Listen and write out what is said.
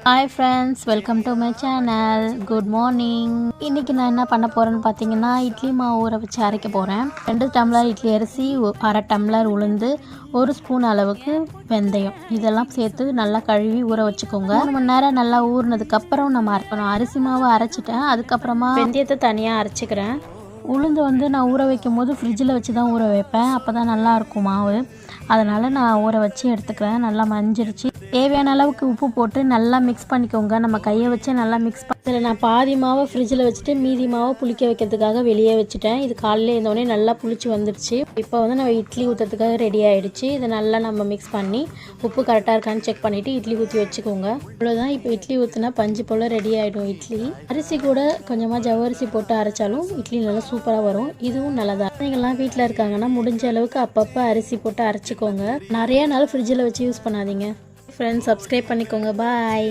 Hi friends, welcome to my channel. Good morning. இன்றைக்கி நான் என்ன பண்ண போகிறேன்னு பார்த்தீங்கன்னா, இட்லி மாவு ஊற வச்சு அரைக்க போகிறேன். 2 டம்ளர் இட்லி அரிசி, அரை டம்ளர் உளுந்து, 1 ஸ்பூன் அளவுக்கு வெந்தயம், இதெல்லாம் சேர்த்து நல்லா கழுவி ஊற வச்சுக்கோங்க. 3 மணி நேரம் நல்லா ஊறினதுக்கப்புறம் நம்ம அரைக்கணும். அரிசி மாவு அரைச்சிட்டேன், அதுக்கப்புறமா வெந்தயத்தை தனியாக அரைச்சிக்கிறேன். உளுந்து நான் ஊற வைக்கும் போது ஃப்ரிட்ஜில் வச்சு தான் ஊற வைப்பேன், அப்போ தான் நல்லாயிருக்கும் மாவு. அதனால் நான் ஊற வச்சு எடுத்துக்கிறேன். நல்லா மஞ்சிருச்சு. தேவையான அளவுக்கு உப்பு போட்டு நல்லா மிக்ஸ் பண்ணிக்கோங்க. நம்ம கையை வச்சு நல்லா மிக்ஸ் இதில் நான் பாதி மாவை ஃப்ரிட்ஜில் வச்சுட்டு மீதி மாவை புளிக்க வைக்கிறதுக்காக வெளியே வச்சுட்டேன். இது காலையில் இருந்தோடனே நல்லா புளிச்சு வந்துடுச்சு. இப்போ நம்ம இட்லி ஊற்றுறதுக்காக ரெடி ஆகிடுச்சு. இதை நல்லா நம்ம மிக்ஸ் பண்ணி உப்பு கரெக்டாக இருக்கான்னு செக் பண்ணிவிட்டு இட்லி ஊற்றி வச்சுக்கோங்க. அவ்வளோதான். இப்போ இட்லி ஊற்றினா பஞ்சு போல் ரெடி ஆகிடும் இட்லி. அரிசி கூட கொஞ்சமாக ஜவ்வரிசி போட்டு அரைச்சாலும் இட்லி நல்லா சூப்பராக வரும். இதுவும் நல்லதா. நீங்கள்லாம் வீட்டில் இருக்காங்கன்னா முடிஞ்ச அளவுக்கு அப்பப்போ அரிசி போட்டு அரைச்சிக்கோங்க. நிறைய நாள் ஃப்ரிட்ஜில் வச்சு யூஸ் பண்ணாதீங்க. ஃப்ரெண்ட்ஸ், சப்ஸ்கிரைப் பண்ணிக்கோங்க. பாய்.